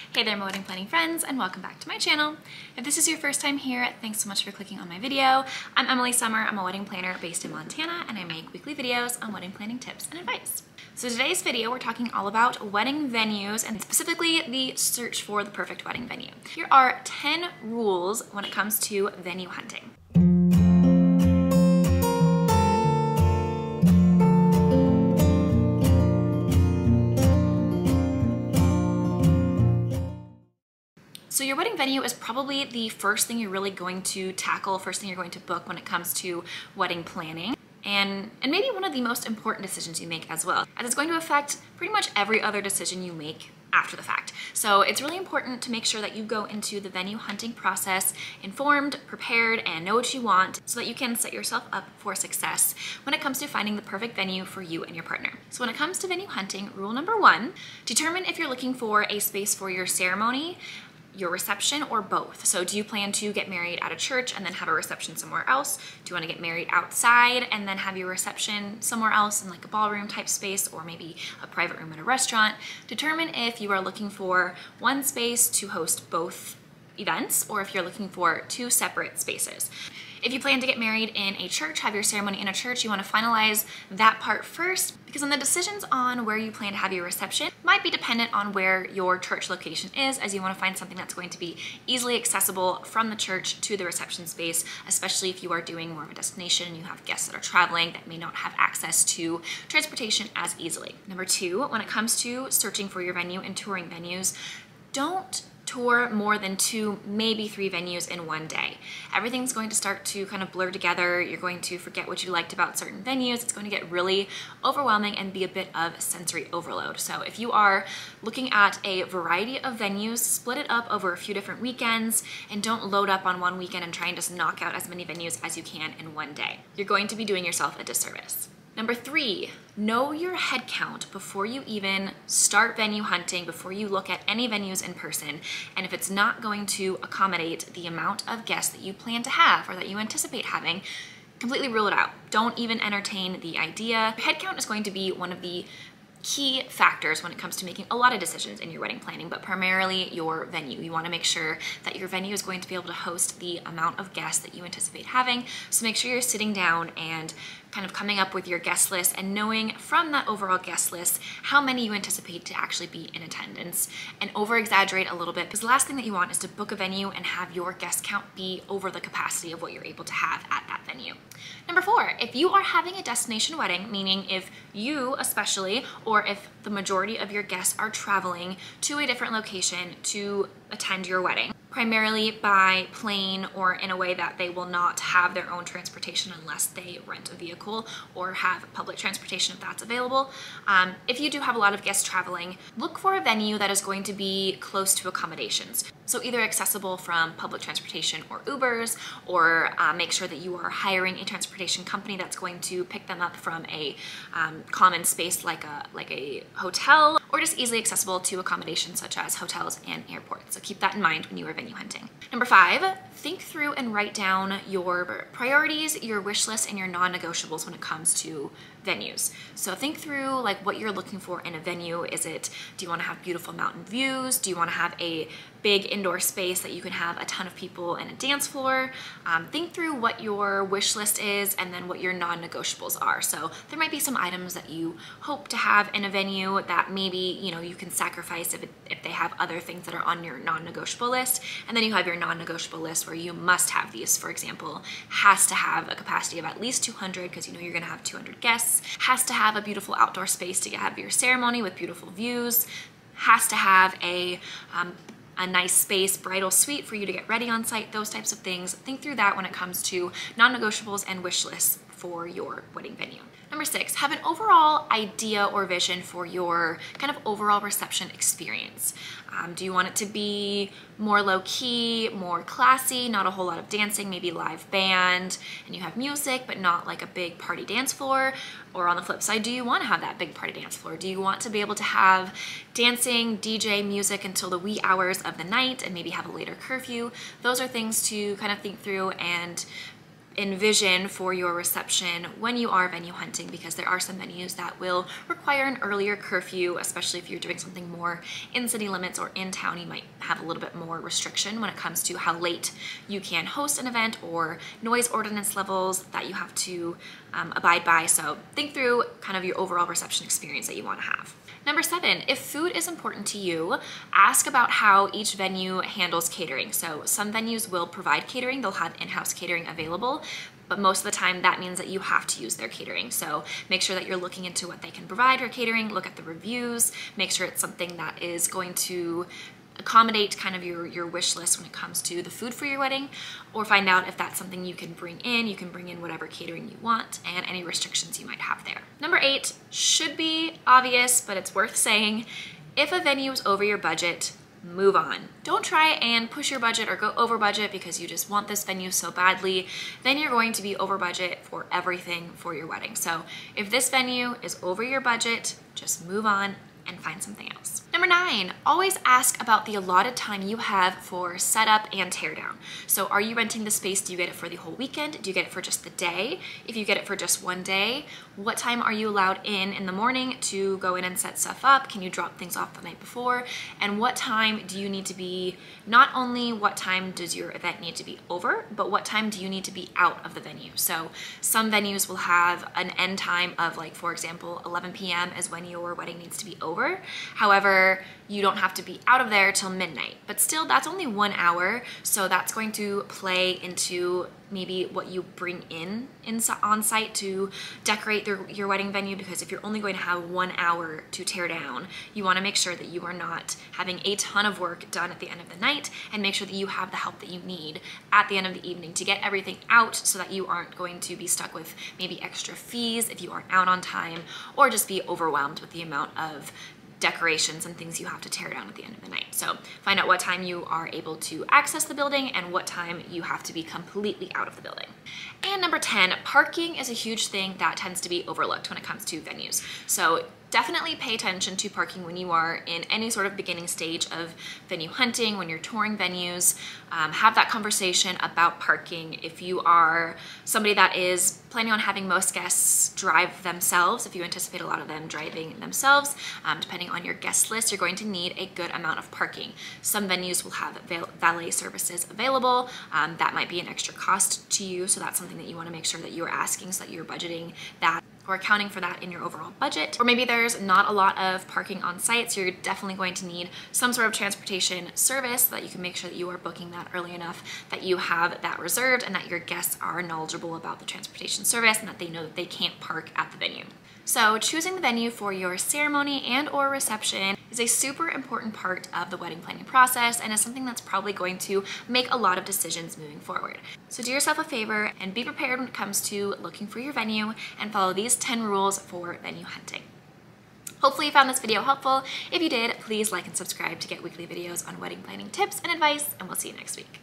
Hey there, my wedding planning friends, and welcome back to my channel. If this is your first time here, thanks so much for clicking on my video. I'm Emily Summer. I'm a wedding planner based in Montana, and I make weekly videos on wedding planning tips and advice. So today's video, we're talking all about wedding venues and specifically the search for the perfect wedding venue. Here are 10 rules when it comes to venue hunting. So your wedding venue is probably the first thing you're really going to tackle, first thing you're going to book when it comes to wedding planning. And maybe one of the most important decisions you make as well, as it's going to affect pretty much every other decision you make after the fact. So it's really important to make sure that you go into the venue hunting process informed, prepared, and know what you want so that you can set yourself up for success when it comes to finding the perfect venue for you and your partner. So when it comes to venue hunting, rule number 1, determine if you're looking for a space for your ceremony, your reception, or both. So do you plan to get married at a church and then have a reception somewhere else? Do you want to get married outside and then have your reception somewhere else in like a ballroom type space, or maybe a private room at a restaurant? Determine if you are looking for one space to host both events or if you're looking for 2 separate spaces. If you plan to get married in a church, have your ceremony in a church, you want to finalize that part first, because then the decisions on where you plan to have your reception might be dependent on where your church location is, as you want to find something that's going to be easily accessible from the church to the reception space, especially if you are doing more of a destination and you have guests that are traveling that may not have access to transportation as easily. Number 2, when it comes to searching for your venue and touring venues, don't tour more than 2, maybe 3 venues in one day. Everything's going to start to kind of blur together. You're going to forget what you liked about certain venues. It's going to get really overwhelming and be a bit of sensory overload. So if you are looking at a variety of venues, split it up over a few different weekends and don't load up on one weekend and try and just knock out as many venues as you can in one day. You're going to be doing yourself a disservice. Number 3, know your head count before you even start venue hunting, before you look at any venues in person. And if it's not going to accommodate the amount of guests that you plan to have or that you anticipate having, completely rule it out. Don't even entertain the idea. Head count is going to be one of the key factors when it comes to making a lot of decisions in your wedding planning, but primarily your venue. You want to make sure that your venue is going to be able to host the amount of guests that you anticipate having. So make sure you're sitting down and kind of coming up with your guest list and knowing from that overall guest list how many you anticipate to actually be in attendance, and over exaggerate a little bit, because the last thing that you want is to book a venue and have your guest count be over the capacity of what you're able to have at that venue. Number 4, if you are having a destination wedding, meaning if you especially, or if the majority of your guests are traveling to a different location to attend your wedding, primarily by plane or in a way that they will not have their own transportation unless they rent a vehicle or have public transportation if that's available. If you do have a lot of guests traveling, look for a venue that is going to be close to accommodations. So either accessible from public transportation or Ubers, or make sure that you are hiring a transportation company that's going to pick them up from a common space like a hotel, or just easily accessible to accommodations such as hotels and airports. So keep that in mind when you are venue hunting. Number 5, think through and write down your priorities, your wish list, and your non-negotiables when it comes to venues. So think through like what you're looking for in a venue. Do you want to have beautiful mountain views? Do you want to have a big indoor space that you can have a ton of people and a dance floor? Think through what your wish list is and then what your non-negotiables are. So there might be some items that you hope to have in a venue that maybe you can sacrifice if they have other things that are on your non-negotiable list, and then you have your non-negotiable list where you must have these. For example, has to have a capacity of at least 200 because you're going to have 200 guests, has to have a beautiful outdoor space to have your ceremony with beautiful views, has to have a nice space, bridal suite for you to get ready on site, those types of things. Think through that when it comes to non-negotiables and wish lists for your wedding venue. Number 6, have an overall idea or vision for your kind of overall reception experience. Do you want it to be more low-key, more classy, not a whole lot of dancing, maybe live band, and you have music, but not like a big party dance floor? Or on the flip side, do you want to have that big party dance floor? Do you want to be able to have dancing, DJ, music until the wee hours of the night and maybe have a later curfew? Those are things to kind of think through and envision for your reception when you are venue hunting, because there are some venues that will require an earlier curfew, especially if you're doing something more in city limits or in town. You might have a little bit more restriction when it comes to how late you can host an event or noise ordinance levels that you have to abide by. So think through kind of your overall reception experience that you want to have. Number 7, if food is important to you, ask about how each venue handles catering. So some venues will provide catering, they'll have in-house catering available, but most of the time that means that you have to use their catering. So make sure that you're looking into what they can provide for catering, look at the reviews, make sure it's something that is going to accommodate kind of your wish list when it comes to the food for your wedding, or find out if that's something you can bring in. You can bring in whatever catering you want and any restrictions you might have there. Number 8 should be obvious, but it's worth saying. If a venue is over your budget, move on. Don't try and push your budget or go over budget because you just want this venue so badly. Then you're going to be over budget for everything for your wedding. So if this venue is over your budget, just move on and find something else. Number 9, always ask about the allotted time you have for setup and teardown. So are you renting the space? Do you get it for the whole weekend? Do you get it for just the day? If you get it for just one day, what time are you allowed in the morning to go in and set stuff up? Can you drop things off the night before? And what time do you need to be, not only what time does your event need to be over, but what time do you need to be out of the venue? So some venues will have an end time of, like, for example, 11 p.m. is when your wedding needs to be over. However, you don't have to be out of there till midnight, but still that's only 1 hour. So that's going to play into maybe what you bring in on site to decorate your wedding venue, because if you're only going to have 1 hour to tear down, you want to make sure that you are not having a ton of work done at the end of the night, and make sure that you have the help that you need at the end of the evening to get everything out, so that you aren't going to be stuck with maybe extra fees if you aren't out on time, or just be overwhelmed with the amount of decorations and things you have to tear down at the end of the night. So find out what time you are able to access the building and what time you have to be completely out of the building. And number 10, parking is a huge thing that tends to be overlooked when it comes to venues. So definitely pay attention to parking when you are in any sort of beginning stage of venue hunting, when you're touring venues. Have that conversation about parking. If you are somebody that is planning on having most guests drive themselves, if you anticipate a lot of them driving themselves, depending on your guest list, you're going to need a good amount of parking. Some venues will have valet services available. That might be an extra cost to you, so that's something that you want to make sure that you're asking, so that you're budgeting that or accounting for that in your overall budget. Or maybe there's not a lot of parking on site, so you're definitely going to need some sort of transportation service so that you can make sure that you are booking that early enough that you have that reserved, and that your guests are knowledgeable about the transportation service and that they know that they can't park at the venue. So choosing the venue for your ceremony and or reception is a super important part of the wedding planning process, and is something that's probably going to make a lot of decisions moving forward. So do yourself a favor and be prepared when it comes to looking for your venue, and follow these 10 rules for venue hunting. Hopefully you found this video helpful. If you did, please like and subscribe to get weekly videos on wedding planning tips and advice, and we'll see you next week.